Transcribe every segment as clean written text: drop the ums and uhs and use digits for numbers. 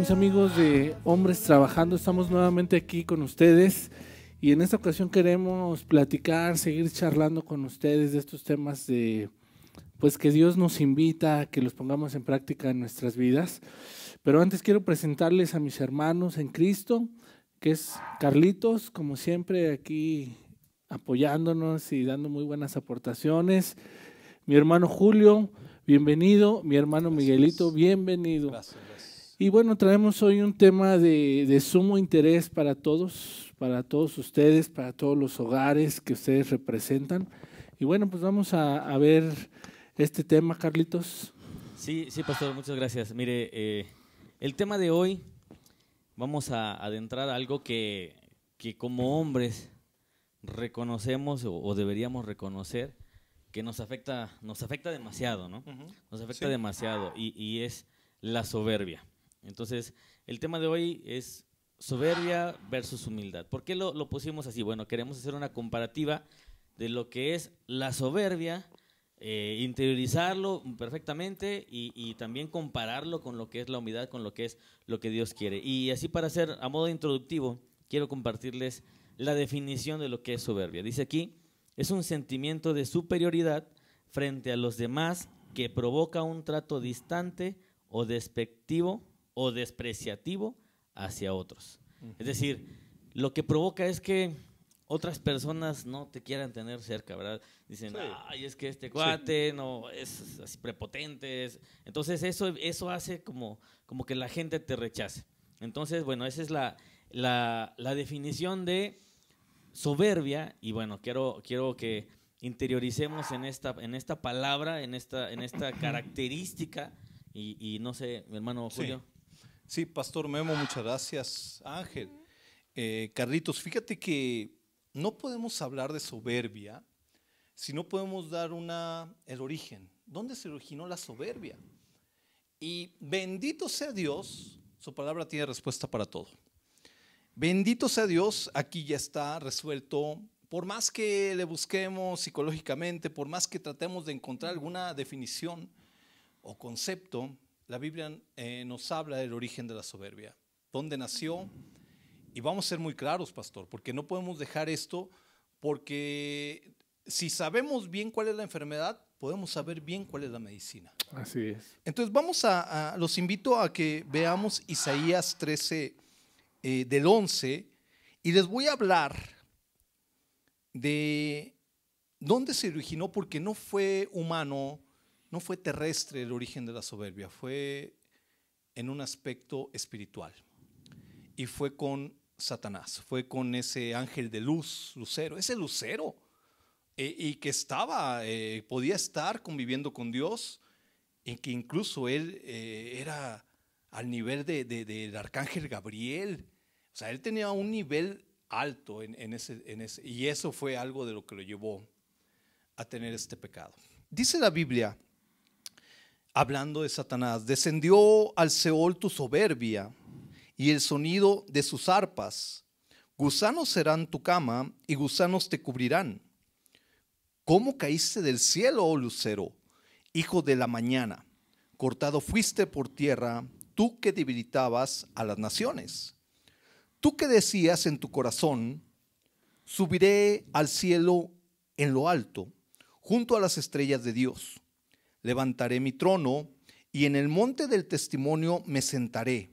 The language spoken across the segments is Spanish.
mis amigos de Hombres Trabajando? Estamos nuevamente aquí con ustedes y en esta ocasión queremos platicar, seguir charlando con ustedes de estos temas de, pues que Dios nos invita a que los pongamos en práctica en nuestras vidas. Pero antes quiero presentarles a mis hermanos en Cristo, que es Carlitos, como siempre aquí apoyándonos y dando muy buenas aportaciones. Mi hermano Julio, bienvenido. Mi hermano Miguelito, bienvenido. Gracias. Y bueno, traemos hoy un tema de sumo interés para todos ustedes, para todos los hogares que ustedes representan. Y bueno, pues vamos a ver este tema, Carlitos. Sí, pastor, muchas gracias. Mire, el tema de hoy, vamos a adentrar a algo que como hombres reconocemos o deberíamos reconocer que nos afecta demasiado, ¿no? Nos afecta demasiado y es la soberbia. Entonces, el tema de hoy es soberbia versus humildad. ¿Por qué lo pusimos así? Bueno, queremos hacer una comparativa de lo que es la soberbia, interiorizarlo perfectamente y también compararlo con lo que es la humildad, con lo que es lo que Dios quiere. Y así, para hacer a modo introductivo, quiero compartirles la definición de lo que es soberbia. Dice aquí: es un sentimiento de superioridad frente a los demás que provoca un trato distante o despectivo o despreciativo hacia otros. Es decir, lo que provoca es que otras personas no te quieran tener cerca, ¿verdad? Dicen, ay, es que este cuate no es así prepotente. Entonces eso hace como que la gente te rechace. Entonces, bueno, esa es la definición de soberbia. Y bueno, quiero que interioricemos en esta palabra, en esta característica. Y no sé, mi hermano Julio. Sí, Pastor Memo, muchas gracias. Ángel, Carlitos, fíjate que no podemos hablar de soberbia si no podemos dar el origen. ¿Dónde se originó la soberbia? Y bendito sea Dios, su palabra tiene respuesta para todo. Bendito sea Dios, aquí ya está resuelto. Por más que le busquemos psicológicamente, por más que tratemos de encontrar alguna definición o concepto, la Biblia nos habla del origen de la soberbia. ¿Dónde nació? Y vamos a ser muy claros, pastor, porque no podemos dejar esto, porque si sabemos bien cuál es la enfermedad, podemos saber bien cuál es la medicina. Así es. Entonces los invito a que veamos Isaías 13, del 11, y les voy a hablar de dónde se originó, porque no fue humano, no fue terrestre el origen de la soberbia, fue en un aspecto espiritual. Y fue con Satanás, fue con ese ángel de luz, Lucero, ese Lucero, y que podía estar conviviendo con Dios, y que incluso él era al nivel del arcángel Gabriel. O sea, él tenía un nivel alto en ese, y eso fue algo de lo que lo llevó a tener este pecado. Dice la Biblia, hablando de Satanás: descendió al Seol tu soberbia y el sonido de sus arpas. Gusanos serán tu cama y gusanos te cubrirán. ¿Cómo caíste del cielo, oh lucero, hijo de la mañana? Cortado fuiste por tierra, tú que debilitabas a las naciones. Tú que decías en tu corazón: subiré al cielo en lo alto, junto a las estrellas de Dios. Levantaré mi trono y en el monte del testimonio me sentaré,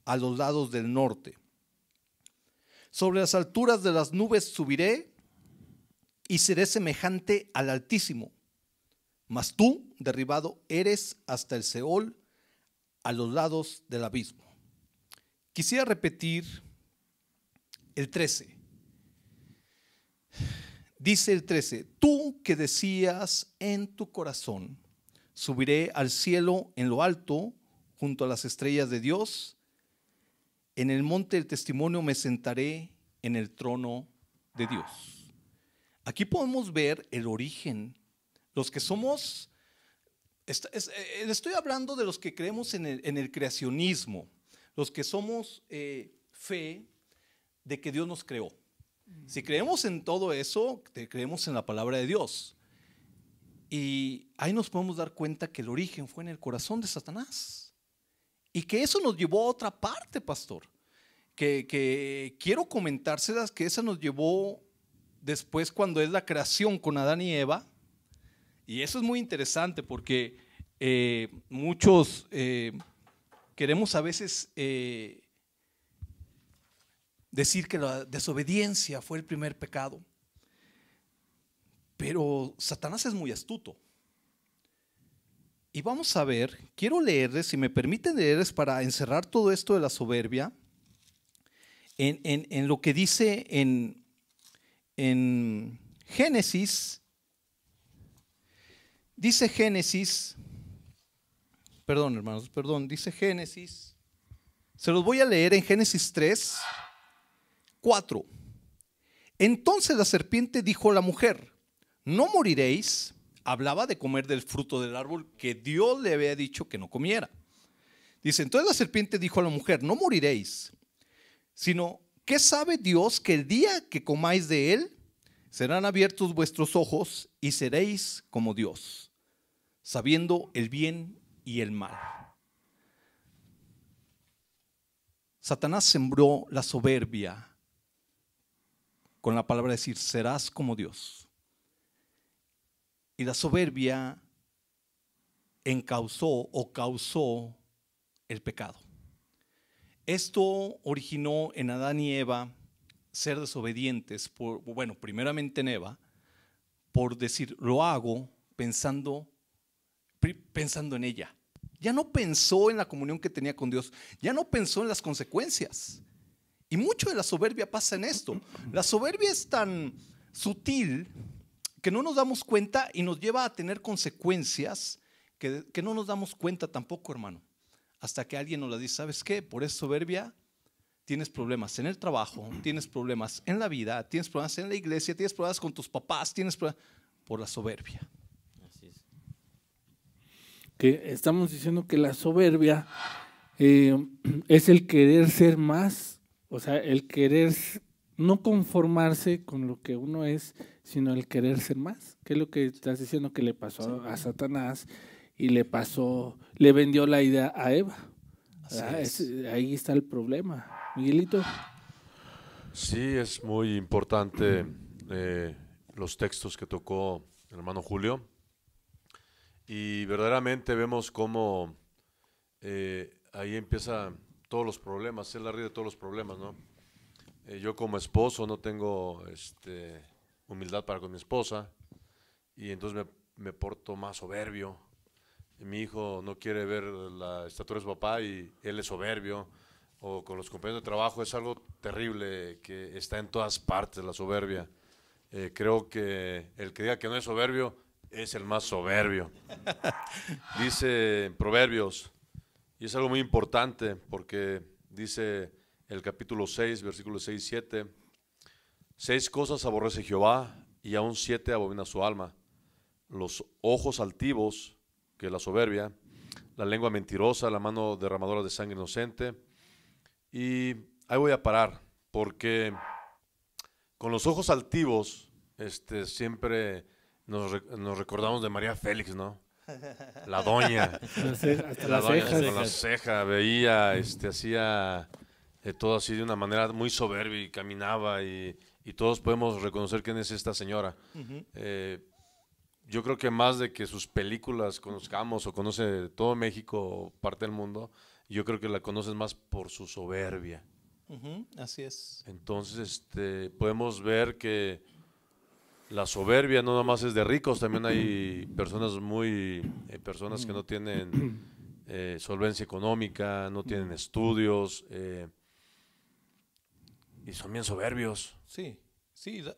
a los lados del norte. Sobre las alturas de las nubes subiré y seré semejante al Altísimo. Mas tú, derribado eres hasta el Seol, a los lados del abismo. Quisiera repetir el 13. Dice el 13: tú que decías en tu corazón: subiré al cielo en lo alto, junto a las estrellas de Dios. En el monte del testimonio me sentaré, en el trono de Dios. Aquí podemos ver el origen. Los que somos, estoy hablando de los que creemos en el creacionismo, los que somos fe de que Dios nos creó. Si creemos en todo eso, creemos en la palabra de Dios. Y ahí nos podemos dar cuenta que el origen fue en el corazón de Satanás. Y que eso nos llevó a otra parte, pastor. Que quiero comentárselas, que esa nos llevó después cuando es la creación con Adán y Eva. Y eso es muy interesante porque muchos queremos a veces decir que la desobediencia fue el primer pecado. Pero Satanás es muy astuto. Y vamos a ver, quiero leerles, si me permiten leerles para encerrar todo esto de la soberbia, en lo que dice en Génesis. Dice Génesis, perdón hermanos, perdón, dice Génesis, se los voy a leer en Génesis 3, 4. Entonces la serpiente dijo a la mujer, no moriréis. Hablaba de comer del fruto del árbol que Dios le había dicho que no comiera. Dice, entonces la serpiente dijo a la mujer, no moriréis, sino, ¿qué sabe Dios que el día que comáis de él, serán abiertos vuestros ojos y seréis como Dios, sabiendo el bien y el mal? Satanás sembró la soberbia con la palabra decir, serás como Dios. Y la soberbia encausó o causó el pecado. Esto originó en Adán y Eva ser desobedientes, primeramente en Eva, por decir, lo hago pensando en ella. Ya no pensó en la comunión que tenía con Dios, ya no pensó en las consecuencias. Y mucho de la soberbia pasa en esto. La soberbia es tan sutil que no nos damos cuenta y nos lleva a tener consecuencias que no nos damos cuenta tampoco, hermano. Hasta que alguien nos la dice, ¿sabes qué? Por esa soberbia tienes problemas en el trabajo, tienes problemas en la vida, tienes problemas en la iglesia, tienes problemas con tus papás, tienes problemas por la soberbia. Así es. Que estamos diciendo que la soberbia es el querer ser más, o sea, el querer no conformarse con lo que uno es, sino el querer ser más. ¿Qué es lo que estás diciendo que le pasó a Satanás y le vendió la idea a Eva? Ahí está el problema. Miguelito. Sí, es muy importante los textos que tocó el hermano Julio. Y verdaderamente vemos cómo ahí empiezan todos los problemas, es la raíz de todos los problemas, ¿no? Yo como esposo no tengo humildad para con mi esposa y entonces me porto más soberbio. Y mi hijo no quiere ver la estatura de su papá y él es soberbio. O con los compañeros de trabajo es algo terrible que está en todas partes la soberbia. Creo que el que diga que no es soberbio es el más soberbio. Dice en Proverbios, y es algo muy importante porque dice el capítulo 6, versículos 6 y 7, 6 cosas aborrece Jehová y aún 7 abomina su alma: los ojos altivos, que es la soberbia, la lengua mentirosa, la mano derramadora de sangre inocente. Y ahí voy a parar, porque con los ojos altivos siempre nos recordamos de María Félix, ¿no? La doña. Hasta La las doña cejas. con la ceja, veía, hacía todo así de una manera muy soberbia y caminaba y todos podemos reconocer quién es esta señora. Yo creo que más de que sus películas conozcamos o conoce todo México o parte del mundo, yo creo que la conoces más por su soberbia. Así es. Entonces podemos ver que la soberbia no nada más es de ricos, también hay personas personas que no tienen solvencia económica, no tienen estudios y son bien soberbios. Sí,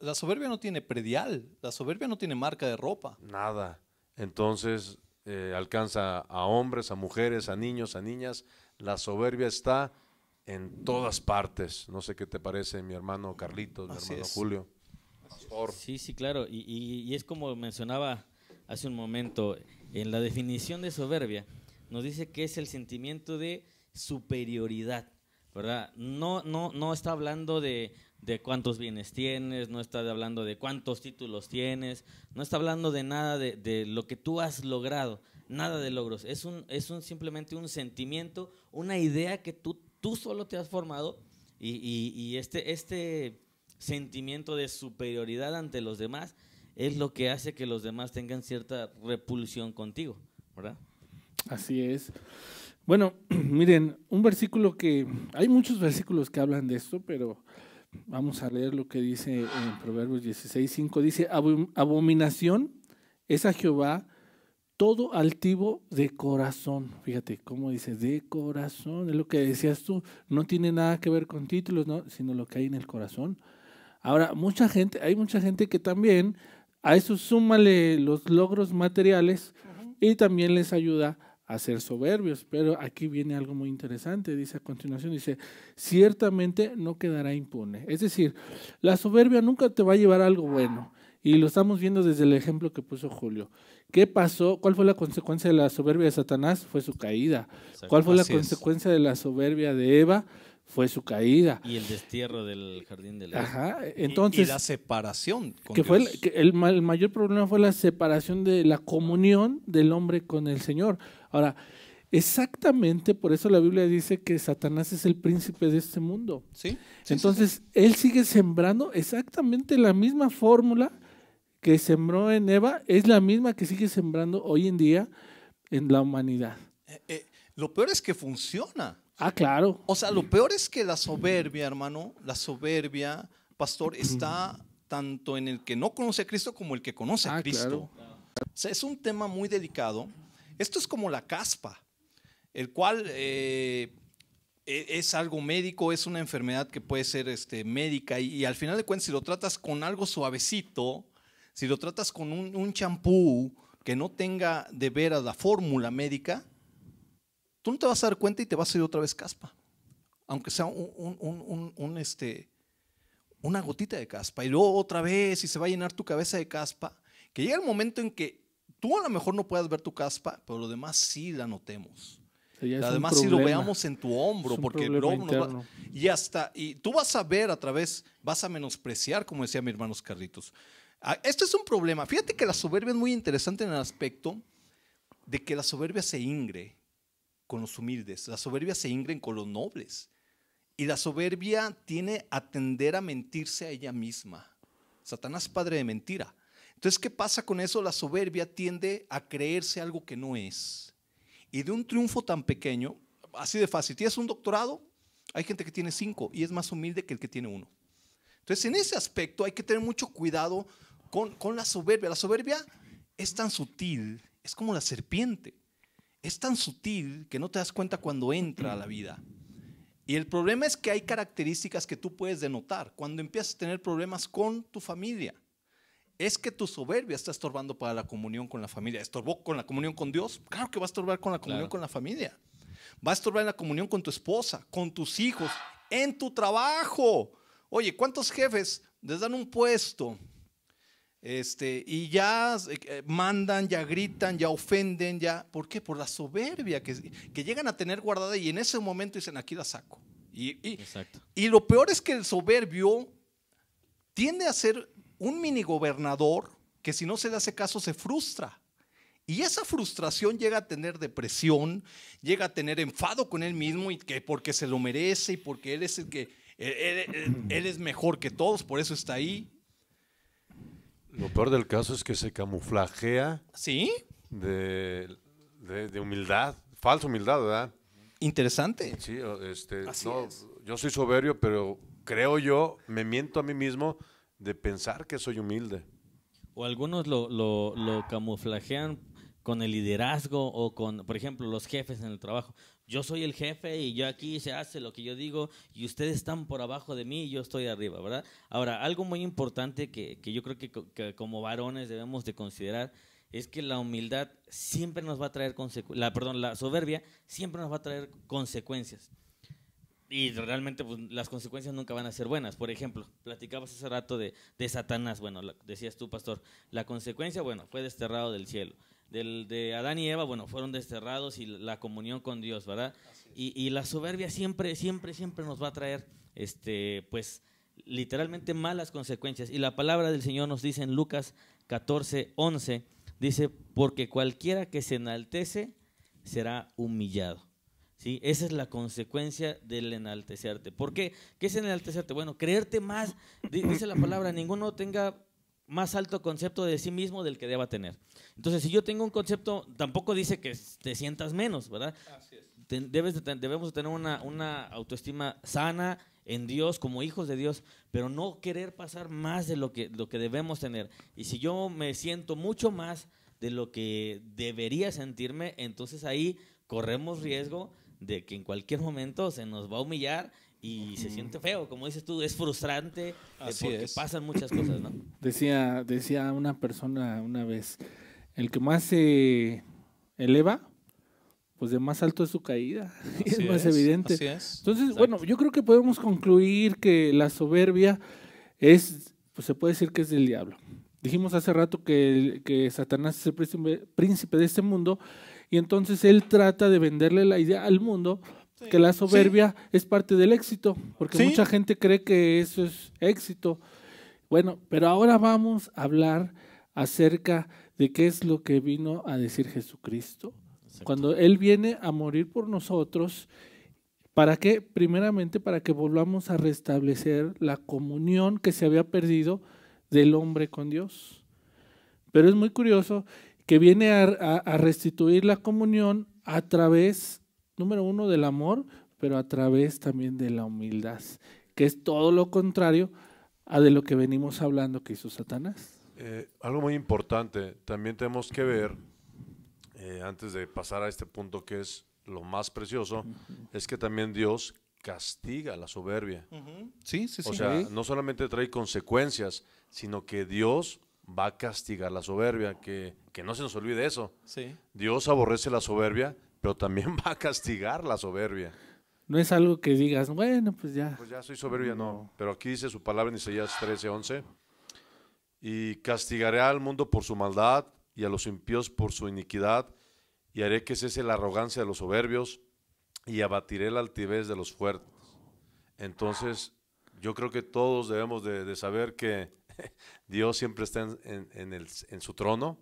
la soberbia no tiene predial, la soberbia no tiene marca de ropa. Nada. Entonces alcanza a hombres, a mujeres, a niños, a niñas. La soberbia está en todas partes. No sé qué te parece, mi hermano Carlitos, mi hermano Julio. Sí, claro. Y es como mencionaba hace un momento, en la definición de soberbia, nos dice que es el sentimiento de superioridad, ¿verdad? No está hablando de cuántos bienes tienes, no está hablando de cuántos títulos tienes, no está hablando de nada de lo que tú has logrado, nada de logros, es simplemente un sentimiento, una idea que tú solo te has formado y este sentimiento de superioridad ante los demás es lo que hace que los demás tengan cierta repulsión contigo, ¿verdad? Así es. Bueno, miren, un versículo hay muchos versículos que hablan de esto, pero vamos a leer lo que dice en Proverbios 16:5. Dice, abominación es a Jehová todo altivo de corazón. Fíjate cómo dice, de corazón, es lo que decías tú, no tiene nada que ver con títulos, ¿no? Sino lo que hay en el corazón. Ahora, hay mucha gente que también, a eso súmale los logros materiales y también les ayuda a ser soberbios, pero aquí viene algo muy interesante, dice a continuación, dice, ciertamente no quedará impune. Es decir, la soberbia nunca te va a llevar a algo bueno, y lo estamos viendo desde el ejemplo que puso Julio. ¿Qué pasó? ¿Cuál fue la consecuencia de la soberbia de Satanás? Fue su caída. Exacto. ¿Cuál fue la consecuencia de la soberbia de Eva? Fue su caída. Y el destierro del jardín del Edén. Ajá, entonces, y la separación con que Dios. fue el mayor problema fue la separación de la comunión del hombre con el Señor. Ahora, exactamente por eso la Biblia dice que Satanás es el príncipe de este mundo. ¿Sí? Entonces, él sigue sembrando exactamente la misma fórmula que sembró en Eva, es la misma que sigue sembrando hoy en día en la humanidad. Lo peor es que funciona. Ah, claro. O sea, lo peor es que la soberbia, hermano, la soberbia, pastor, está tanto en el que no conoce a Cristo como el que conoce a Cristo. Claro. O sea, es un tema muy delicado. Esto es como la caspa, el cual es algo médico, es una enfermedad que puede ser médica y al final de cuentas, si lo tratas con algo suavecito, si lo tratas con un champú que no tenga de veras la fórmula médica, tú no te vas a dar cuenta y te va a salir otra vez caspa, aunque sea una gotita de caspa y luego otra vez y se va a llenar tu cabeza de caspa, que llega el momento en que tú a lo mejor no puedas ver tu caspa, pero lo demás sí la notemos. Además sí lo veamos en tu hombro, porque y tú vas a ver a través, vas a menospreciar, como decía mi hermano Carlitos. Esto es un problema. Fíjate que la soberbia es muy interesante en el aspecto de que la soberbia se ingre con los humildes, la soberbia se ingre con los nobles y la soberbia tiene a tender a mentirse a ella misma. Satanás es padre de mentira. Entonces, ¿qué pasa con eso? La soberbia tiende a creerse algo que no es. Y de un triunfo tan pequeño, así de fácil, tienes un doctorado, hay gente que tiene 5 y es más humilde que el que tiene 1. Entonces, en ese aspecto hay que tener mucho cuidado con la soberbia. La soberbia es tan sutil, es como la serpiente. Es tan sutil que no te das cuenta cuando entra a la vida. Y el problema es que hay características que tú puedes denotar cuando empiezas a tener problemas con tu familia. Es que tu soberbia está estorbando para la comunión con la familia. ¿Estorbó con la comunión con Dios? Claro que va a estorbar con la comunión con la familia. Va a estorbar en la comunión con tu esposa, con tus hijos, en tu trabajo. Oye, ¿cuántos jefes les dan un puesto? Y ya mandan, ya gritan, ya ofenden, ya. ¿Por qué? Por la soberbia que llegan a tener guardada y en ese momento dicen, aquí la saco. Y lo peor es que el soberbio tiende a ser un mini gobernador que si no se le hace caso se frustra. Y esa frustración llega a tener depresión, llega a tener enfado con él mismo y que porque se lo merece y porque él es el que él es mejor que todos, por eso está ahí. Lo peor del caso es que se camuflajea ¿Sí? de humildad, falsa humildad, ¿verdad? Interesante. Sí, yo soy soberbio, pero creo yo, me miento a mí mismo de pensar que soy humilde. O algunos lo camuflajean con el liderazgo o con, por ejemplo, los jefes en el trabajo. Yo soy el jefe y yo aquí se hace lo que yo digo y ustedes están por abajo de mí y yo estoy arriba, ¿verdad? Ahora, algo muy importante que yo creo que como varones debemos de considerar es que la humildad siempre nos va a traer la soberbia siempre nos va a traer consecuencias. Y realmente pues, las consecuencias nunca van a ser buenas. Por ejemplo, platicabas hace rato de Satanás. Bueno, decías tú, pastor, la consecuencia, bueno, fue desterrado del cielo. De Adán y Eva, bueno, fueron desterrados y la comunión con Dios, ¿verdad? Y la soberbia siempre nos va a traer, pues, literalmente malas consecuencias. Y la palabra del Señor nos dice en Lucas 14:11, dice, porque cualquiera que se enaltece será humillado. ¿Sí? Esa es la consecuencia del enaltecerte. ¿Por qué? ¿Qué es enaltecerte? Bueno, creerte más, dice la palabra, ninguno tenga más alto concepto de sí mismo del que deba tener. Entonces, si yo tengo un concepto, tampoco dice que te sientas menos, ¿verdad? Así es. Debemos tener una autoestima sana en Dios, como hijos de Dios, pero no querer pasar más de lo que debemos tener. Y si yo me siento mucho más de lo que debería sentirme, entonces ahí corremos riesgo de que en cualquier momento se nos va a humillar y se siente feo, como dices tú, es frustrante porque pasan muchas cosas, ¿no? Decía una persona una vez, el que más se eleva, pues de más alto es su caída, es más evidente. Así es. Entonces, Exacto. bueno, yo creo que podemos concluir que la soberbia es, pues se puede decir que es del diablo. Dijimos hace rato que Satanás es el príncipe de este mundo, y entonces él trata de venderle la idea al mundo que la soberbia es parte del éxito, porque mucha gente cree que eso es éxito. Bueno, pero ahora vamos a hablar acerca de qué es lo que vino a decir Jesucristo. Exacto. Cuando Él viene a morir por nosotros, ¿para qué? Primeramente para que volvamos a restablecer la comunión que se había perdido del hombre con Dios. Pero es muy curioso que viene a restituir la comunión a través, número uno, del amor, pero a través también de la humildad, que es todo lo contrario a de lo que venimos hablando que hizo Satanás. Algo muy importante, también tenemos que ver, antes de pasar a este punto que es lo más precioso, es que también Dios castiga la soberbia. Sí, sí, sí. O sea, no solamente trae consecuencias, sino que Dios va a castigar la soberbia, que no se nos olvide eso. Sí. Dios aborrece la soberbia, pero también va a castigar la soberbia. No es algo que digas, bueno, pues ya. Pues ya soy soberbia, no. Pero aquí dice su palabra en Isaías 13:11, y castigaré al mundo por su maldad y a los impíos por su iniquidad, y haré que cese la arrogancia de los soberbios y abatiré la altivez de los fuertes. Entonces, yo creo que todos debemos de saber que Dios siempre está en su trono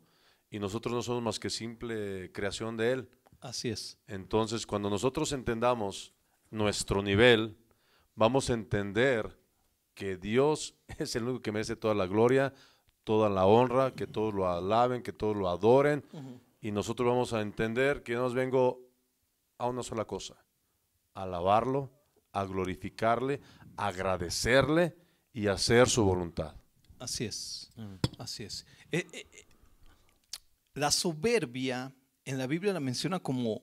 y nosotros no somos más que simple creación de Él. Así es. Entonces, cuando nosotros entendamos nuestro nivel, vamos a entender que Dios es el único que merece toda la gloria, toda la honra, que todos lo alaben, que todos lo adoren, y nosotros vamos a entender que yo nos vengo a una sola cosa: a alabarlo, a glorificarle, a agradecerle y a hacer su voluntad. Así es. Así es. La soberbia en la Biblia la menciona como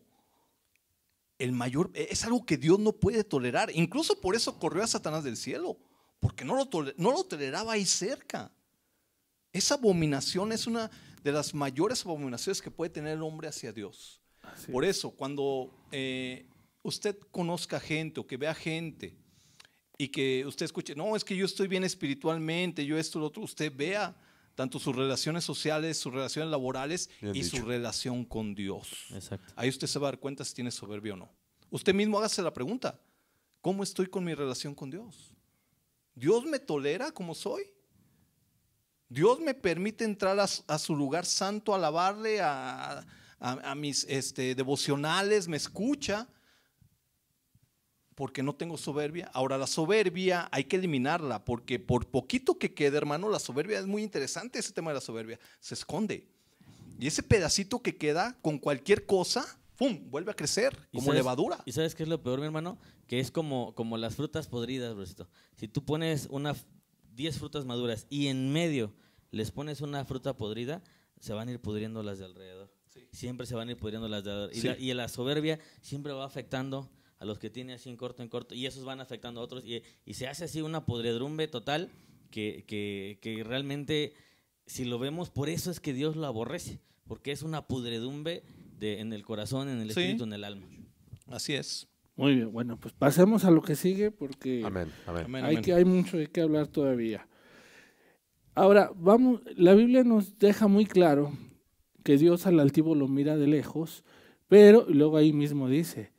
el mayor, es algo que Dios no puede tolerar. Incluso por eso corrió a Satanás del cielo, porque no lo toleraba ahí cerca. Esa abominación es una de las mayores abominaciones que puede tener el hombre hacia Dios. Así Por eso, cuando usted conozca gente o que vea gente y que usted escuche, no, es que yo estoy bien espiritualmente, yo esto, lo otro, usted vea tanto sus relaciones sociales, sus relaciones laborales Bien y dicho. su relación con Dios. Exacto. Ahí usted se va a dar cuenta si tiene soberbia o no. Usted mismo hágase la pregunta: ¿cómo estoy con mi relación con Dios? ¿Dios me tolera como soy? ¿Dios me permite entrar a su lugar santo, alabarle, a mis devocionales, me escucha? Porque no tengo soberbia. Ahora, la soberbia hay que eliminarla, porque por poquito que quede, hermano, la soberbia es muy interesante. Ese tema de la soberbia se esconde, y ese pedacito que queda con cualquier cosa, ¡pum!, vuelve a crecer como levadura. ¿Y sabes qué es lo peor, mi hermano? Que es como las frutas podridas, brocito. Si tú pones 10 frutas maduras y en medio les pones una fruta podrida, se van a ir pudriendo las de alrededor. Sí. Siempre se van a ir pudriendo las de alrededor. Sí. Y la soberbia siempre va afectando a los que tiene así en corto, y esos van afectando a otros, y se hace así una podredumbre total que realmente, si lo vemos, por eso es que Dios lo aborrece, porque es una podredumbre en el corazón, en el espíritu, en el alma. Así es. Muy bien, bueno, pues pasemos a lo que sigue porque Amén, amén. Amén, hay amén. mucho de qué hablar todavía. Ahora, la Biblia nos deja muy claro que Dios al altivo lo mira de lejos, pero luego ahí mismo dice,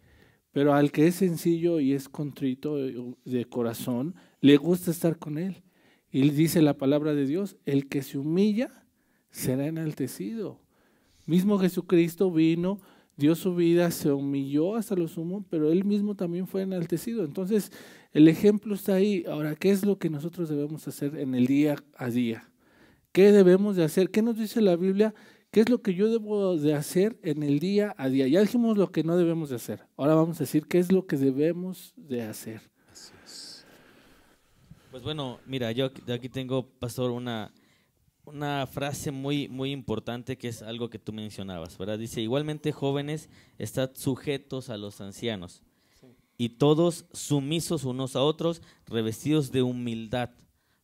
pero al que es sencillo y es contrito de corazón, le gusta estar con él. Y dice la palabra de Dios, el que se humilla será enaltecido. Mismo Jesucristo vino, dio su vida, se humilló hasta lo sumo, pero él mismo también fue enaltecido. Entonces, el ejemplo está ahí. Ahora, ¿qué es lo que nosotros debemos hacer en el día a día? ¿Qué debemos de hacer? ¿Qué nos dice la Biblia? ¿Qué es lo que yo debo de hacer en el día a día? Ya dijimos lo que no debemos de hacer. Ahora vamos a decir qué es lo que debemos de hacer. Así es. Pues bueno, mira, yo aquí tengo, pastor, una frase muy, muy importante que es algo que tú mencionabas, ¿verdad? Dice, igualmente jóvenes, estad sujetos a los ancianos y todos sumisos unos a otros, revestidos de humildad,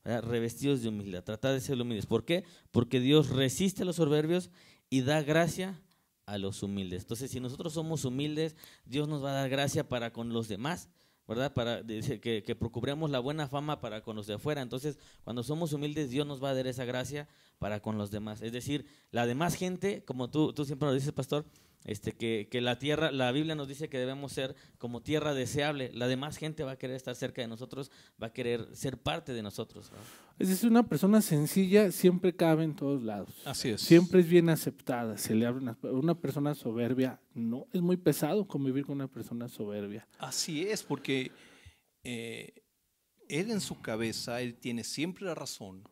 ¿verdad? Revestidos de humildad, tratad de ser humildes. ¿Por qué? Porque Dios resiste a los soberbios y da gracia a los humildes. Entonces, si nosotros somos humildes, Dios nos va a dar gracia para con los demás, ¿verdad? Para que procuremos la buena fama para con los de afuera. Entonces, cuando somos humildes, Dios nos va a dar esa gracia para con los demás. Es decir, la demás gente, como tú siempre nos dices, pastor, que la tierra, la Biblia nos dice que debemos ser como tierra deseable. La demás gente va a querer estar cerca de nosotros, va a querer ser parte de nosotros, ¿no? Es decir, una persona sencilla siempre cabe en todos lados. Así es. Siempre es bien aceptada. Se le abre una persona soberbia. No, es muy pesado convivir con una persona soberbia. Así es, porque él en su cabeza, él tiene siempre la razón,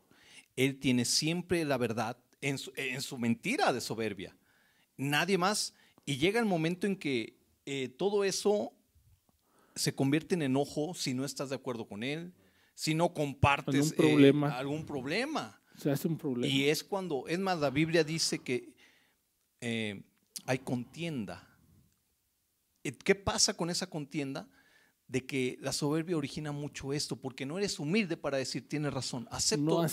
él tiene siempre la verdad en su mentira de soberbia. Nadie más. Y llega el momento en que todo eso se convierte en enojo si no estás de acuerdo con él, si no compartes algún problema. Se hace un problema. Y es cuando, es más, la Biblia dice que hay contienda. ¿Qué pasa con esa contienda? De que la soberbia origina mucho esto, porque no eres humilde para decir, tienes razón, acepto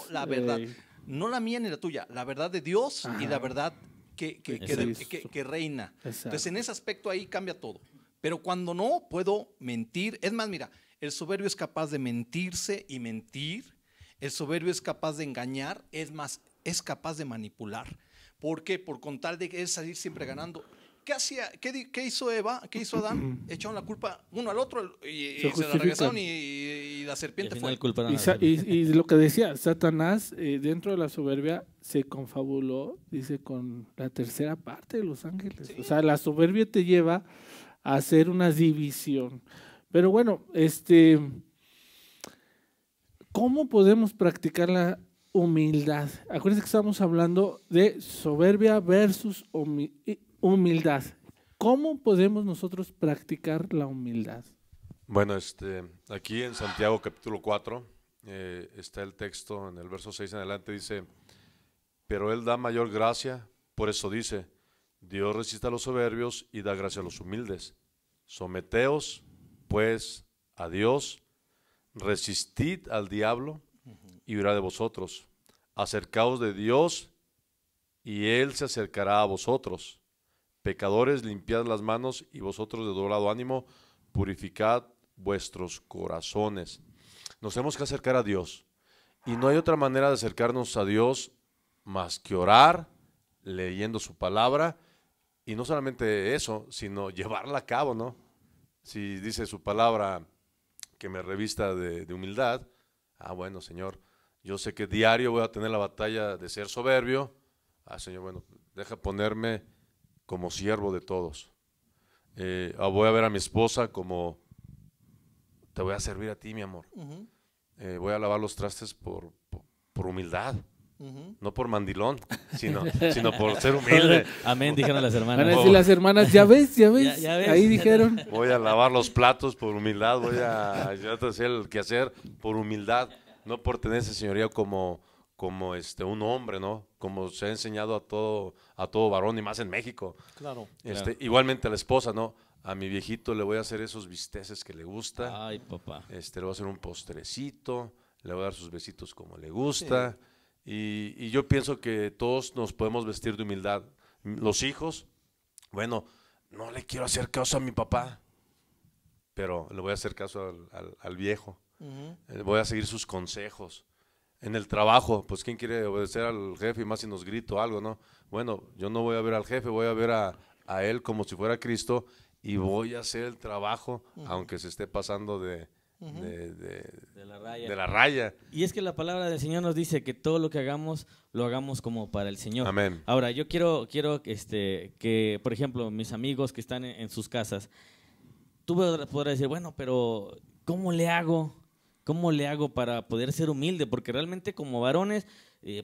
la verdad, no la mía ni la tuya, la verdad de Dios. Ajá. Y la verdad que reina. Exacto. Entonces, en ese aspecto ahí cambia todo. Pero cuando no, puedo mentir. Es más, mira, el soberbio es capaz de mentirse y mentir. El soberbio es capaz de engañar. Es más, es capaz de manipular. ¿Por qué? Por con tal de él salir siempre ganando. ¿Qué hacía? ¿Qué hizo Eva? ¿Qué hizo Adán? Echaron la culpa uno al otro y se la regresaron y la serpiente fue. Y lo que decía, Satanás dentro de la soberbia se confabuló, dice, con la tercera parte de los ángeles. Sí. O sea, la soberbia te lleva a hacer una división. Pero bueno, ¿cómo podemos practicar la humildad? Acuérdense que estamos hablando de soberbia versus humildad. ¿Cómo podemos nosotros practicar la humildad? Bueno, aquí en Santiago capítulo 4 está el texto, en el verso 6 en adelante dice, pero Él da mayor gracia, por eso dice, Dios resiste a los soberbios y da gracia a los humildes. Someteos, pues, a Dios, resistid al diablo y huirá de vosotros. Acercaos de Dios y Él se acercará a vosotros. Pecadores, limpiad las manos y vosotros de doblado ánimo, purificad vuestros corazones. Nos tenemos que acercar a Dios y no hay otra manera de acercarnos a Dios más que orar, leyendo su palabra y no solamente eso, sino llevarla a cabo, ¿no? Si dice su palabra que me revista de humildad, bueno, Señor, yo sé que diario voy a tener la batalla de ser soberbio, Señor, bueno, deja ponerme como siervo de todos. Voy a ver a mi esposa como te voy a servir a ti, mi amor. Voy a lavar los trastes por humildad. No por mandilón, sino por ser humilde. Amén, dijeron las hermanas. Van a decir las hermanas, ya ves. Ya ves. Ahí dijeron. Voy a lavar los platos por humildad, voy a hacer el quehacer por humildad, no por tener esa señoría como un hombre, ¿no? Como se ha enseñado a todo varón y más en México. Claro. Igualmente a la esposa, ¿no? A mi viejito le voy a hacer esos bisteces que le gusta. Ay, papá. Le voy a hacer un postrecito, le voy a dar sus besitos como le gusta. Sí. Y yo pienso que todos nos podemos vestir de humildad. Los hijos, bueno, no le quiero hacer caso a mi papá, pero le voy a hacer caso al viejo. Voy a seguir sus consejos. En el trabajo, pues ¿quién quiere obedecer al jefe y más si nos grita o algo, no? Bueno, yo no voy a ver al jefe, voy a ver a él como si fuera Cristo y voy a hacer el trabajo, aunque se esté pasando de De la raya. de la raya. Y es que la palabra del Señor nos dice que todo lo que hagamos, lo hagamos como para el Señor. Amén. Ahora, yo quiero que, por ejemplo, mis amigos que están en sus casas, tú podrás decir, bueno, pero ¿cómo le hago? ¿Cómo le hago para poder ser humilde? Porque realmente como varones,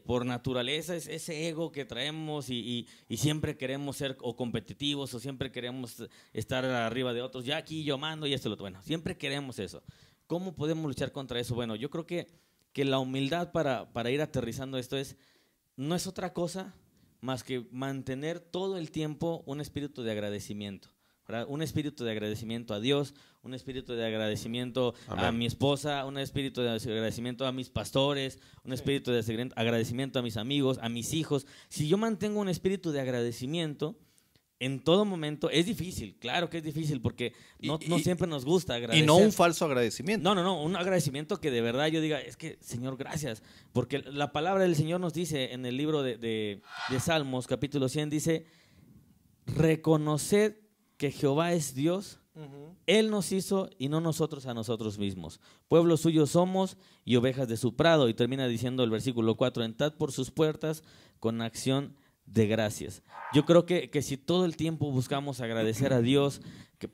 por naturaleza, es ese ego que traemos y siempre queremos ser o competitivos o siempre queremos estar arriba de otros. Ya aquí yo mando y esto lo otro. Bueno, siempre queremos eso. ¿Cómo podemos luchar contra eso? Bueno, yo creo que la humildad para ir aterrizando esto no es otra cosa más que mantener todo el tiempo un espíritu de agradecimiento. ¿Verdad? Un espíritu de agradecimiento a Dios, un espíritu de agradecimiento Amén. a mi esposa, un espíritu de agradecimiento a mis pastores, un espíritu de agradecimiento a mis amigos, a mis hijos. Si yo mantengo un espíritu de agradecimiento en todo momento, es difícil, claro que es difícil, porque no siempre nos gusta agradecer. Y no un falso agradecimiento. No, un agradecimiento que de verdad yo diga, es que, Señor, gracias, porque la palabra del Señor nos dice en el libro de Salmos, capítulo 100, dice, reconoced que Jehová es Dios, Él nos hizo y no nosotros a nosotros mismos. Pueblo suyo somos y ovejas de su prado. Y termina diciendo el versículo 4, entrad por sus puertas con acción de gracias. Yo creo que si todo el tiempo buscamos agradecer a Dios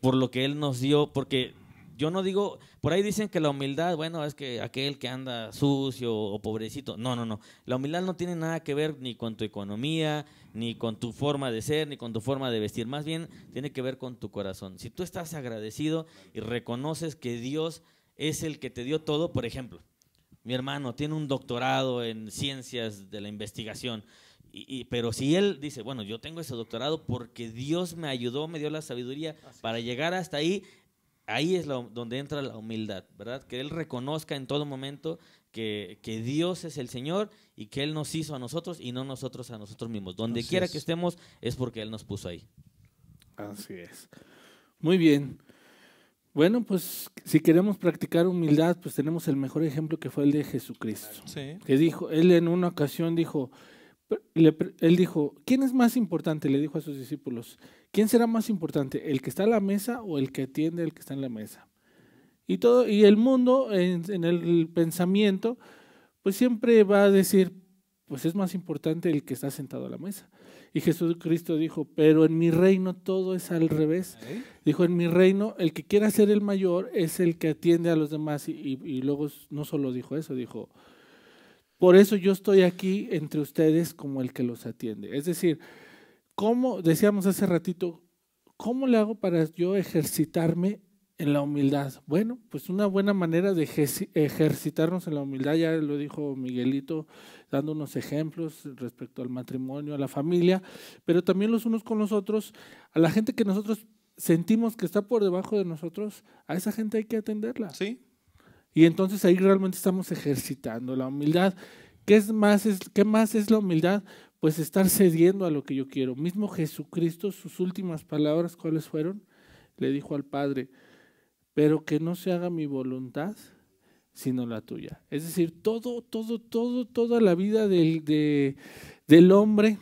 por lo que Él nos dio, porque yo no digo, por ahí dicen que la humildad, bueno, es que aquel que anda sucio o pobrecito. No. La humildad no tiene nada que ver ni con tu economía, ni con tu forma de ser, ni con tu forma de vestir. Más bien tiene que ver con tu corazón. Si tú estás agradecido y reconoces que Dios es el que te dio todo, por ejemplo, mi hermano tiene un doctorado en ciencias de la investigación, pero si él dice, bueno, yo tengo ese doctorado porque Dios me ayudó, me dio la sabiduría para llegar hasta ahí. Ahí es donde entra la humildad, ¿verdad? Que Él reconozca en todo momento que Dios es el Señor y que Él nos hizo a nosotros y no nosotros a nosotros mismos. Donde quiera que estemos es porque Él nos puso ahí. Así es. Muy bien. Bueno, pues si queremos practicar humildad, pues tenemos el mejor ejemplo que fue el de Jesucristo. Sí. Que dijo, Él en una ocasión dijo, Él dijo, ¿quién es más importante? Le dijo a sus discípulos, ¿quién será más importante? ¿El que está a la mesa o el que atiende al que está en la mesa? Y el mundo, en el pensamiento, pues siempre va a decir, pues es más importante el que está sentado a la mesa. Y Jesucristo dijo, pero en mi reino todo es al revés. Dijo, en mi reino el que quiera ser el mayor es el que atiende a los demás. Y luego no solo dijo eso, dijo, por eso yo estoy aquí entre ustedes como el que los atiende. Es decir, ¿cómo, decíamos hace ratito, cómo le hago para yo ejercitarme en la humildad? Bueno, pues una buena manera de ejercitarnos en la humildad, ya lo dijo Miguelito, dando unos ejemplos respecto al matrimonio, a la familia, pero también los unos con los otros, a la gente que nosotros sentimos que está por debajo de nosotros, a esa gente hay que atenderla. Sí. Y entonces ahí realmente estamos ejercitando la humildad. ¿Qué más es la humildad? Pues estar cediendo a lo que yo quiero. Mismo Jesucristo, sus últimas palabras, ¿cuáles fueron? Le dijo al Padre, pero que no se haga mi voluntad, sino la tuya. Es decir, toda la vida del hombre,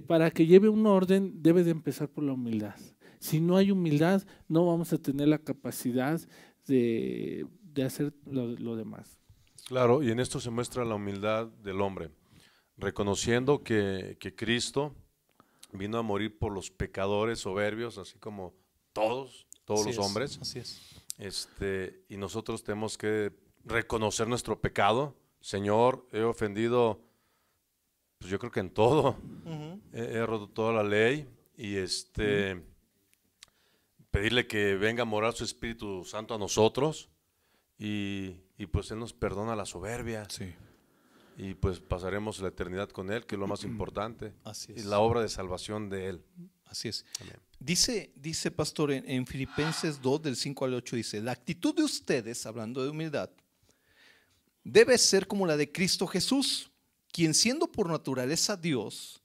para que lleve un orden, debe de empezar por la humildad. Si no hay humildad, no vamos a tener la capacidad de hacer lo demás. Claro, y en esto se muestra la humildad del hombre, reconociendo que Cristo vino a morir por los pecadores soberbios, así como todos los hombres. Así es. Y nosotros tenemos que reconocer nuestro pecado. Señor, he ofendido, pues yo creo que en todo, he roto toda la ley y pedirle que venga a morar su Espíritu Santo a nosotros y pues Él nos perdona la soberbia. Sí. Y pues pasaremos la eternidad con Él, que es lo más importante. Así es. Y la obra de salvación de Él. Así es. Amén. Dice Pastor, en Filipenses 2, del 5 al 8, dice, la actitud de ustedes, hablando de humildad, debe ser como la de Cristo Jesús, quien siendo por naturaleza Dios,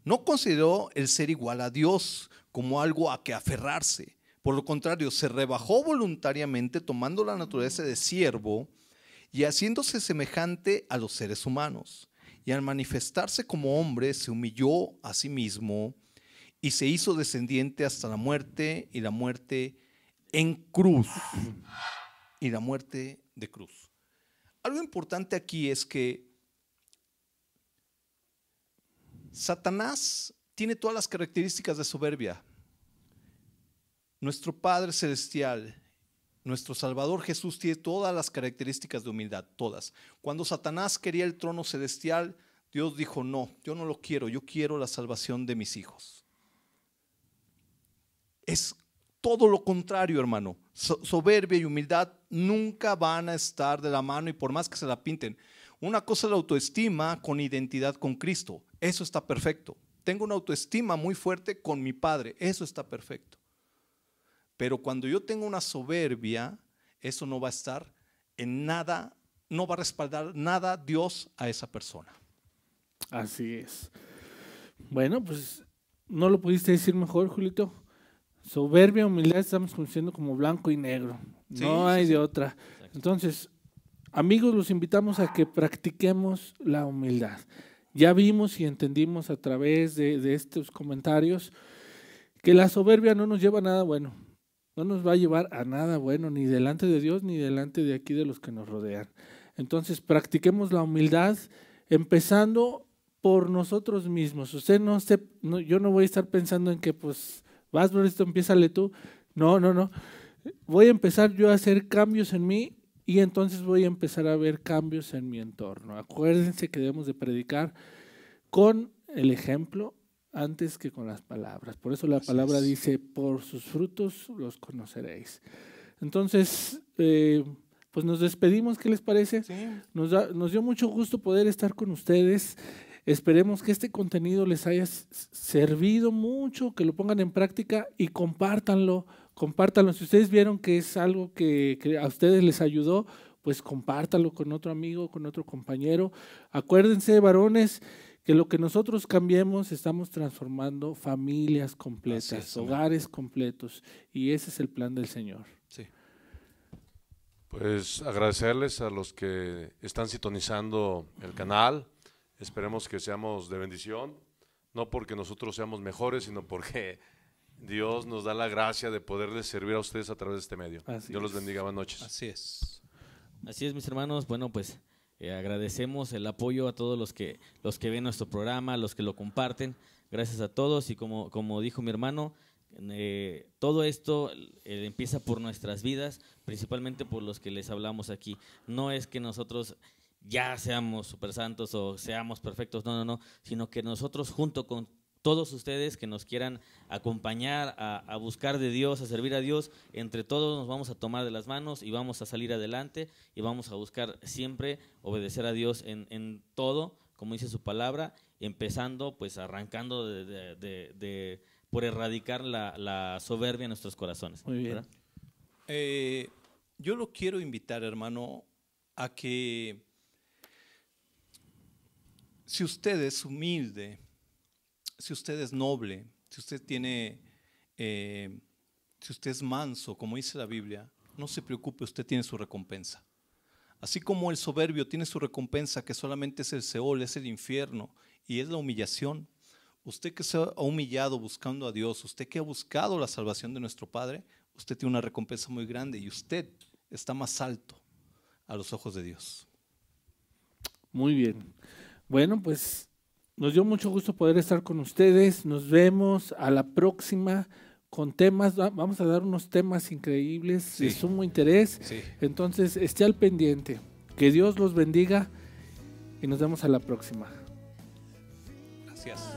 no consideró el ser igual a Dios como algo a que aferrarse. Por lo contrario, se rebajó voluntariamente tomando la naturaleza de siervo y haciéndose semejante a los seres humanos. Y al manifestarse como hombre, se humilló a sí mismo y se hizo descendiente hasta la muerte y la muerte en cruz. y la muerte de cruz. Algo importante aquí es que Satanás tiene todas las características de soberbia. Nuestro Padre Celestial, nuestro Salvador Jesús, tiene todas las características de humildad, todas. Cuando Satanás quería el trono celestial, Dios dijo, no, yo no lo quiero, yo quiero la salvación de mis hijos. Es todo lo contrario, hermano. Soberbia y humildad nunca van a estar de la mano, y por más que se la pinten. Una cosa es la autoestima con identidad con Cristo. Eso está perfecto. Tengo una autoestima muy fuerte con mi Padre. Eso está perfecto. Pero cuando yo tengo una soberbia, eso no va a estar en nada, no va a respaldar nada Dios a esa persona. Así es. Bueno, pues no lo pudiste decir mejor, Julito. Soberbia, humildad, estamos conociendo como blanco y negro. No hay de otra. Entonces, amigos, los invitamos a que practiquemos la humildad. Ya vimos y entendimos a través de estos comentarios que la soberbia no nos lleva a nada bueno. No nos va a llevar a nada bueno, ni delante de Dios, ni delante de aquí de los que nos rodean. Entonces, practiquemos la humildad, empezando por nosotros mismos. Usted yo no voy a estar pensando en que, pues, vas por esto, empiézale tú. No. Voy a empezar yo a hacer cambios en mí y entonces voy a empezar a ver cambios en mi entorno. Acuérdense que debemos de predicar con el ejemplo antes que con las palabras. Por eso la palabra dice, por sus frutos los conoceréis. Entonces, pues nos despedimos, ¿qué les parece? Sí. Nos dio mucho gusto poder estar con ustedes. Esperemos que este contenido les haya servido mucho, que lo pongan en práctica y compártanlo. Si ustedes vieron que es algo que a ustedes les ayudó, pues compártanlo con otro amigo, con otro compañero. Acuérdense, varones, que lo que nosotros cambiemos, estamos transformando familias completas, hogares completos, y ese es el plan del Señor. Sí. Pues agradecerles a los que están sintonizando el canal. Esperemos que seamos de bendición, no porque nosotros seamos mejores, sino porque Dios nos da la gracia de poderles servir a ustedes a través de este medio. Dios los bendiga, buenas noches. Así es. Así es, mis hermanos. Bueno, pues agradecemos el apoyo a todos los que ven nuestro programa, los que lo comparten. Gracias a todos, y como dijo mi hermano, todo esto empieza por nuestras vidas, principalmente por los que les hablamos aquí. No es que nosotros ya seamos super santos o seamos perfectos, no, sino que nosotros, junto con todos ustedes que nos quieran acompañar a buscar de Dios, a servir a Dios, entre todos nos vamos a tomar de las manos y vamos a salir adelante y vamos a buscar siempre obedecer a Dios en todo, como dice su palabra, empezando, pues arrancando por erradicar la soberbia en nuestros corazones. Muy bien. Yo lo quiero invitar, hermano, a que si usted es humilde, si usted es noble, si usted si usted es manso, como dice la Biblia, no se preocupe, usted tiene su recompensa. Así como el soberbio tiene su recompensa, que solamente es el Seol, es el infierno y es la humillación. Usted que se ha humillado buscando a Dios, usted que ha buscado la salvación de nuestro Padre, usted tiene una recompensa muy grande y usted está más alto a los ojos de Dios. Muy bien. Bueno, pues nos dio mucho gusto poder estar con ustedes. Nos vemos a la próxima con temas. Vamos a dar unos temas increíbles de sumo interés. Sí. Entonces, esté al pendiente. Que Dios los bendiga y nos vemos a la próxima. Gracias.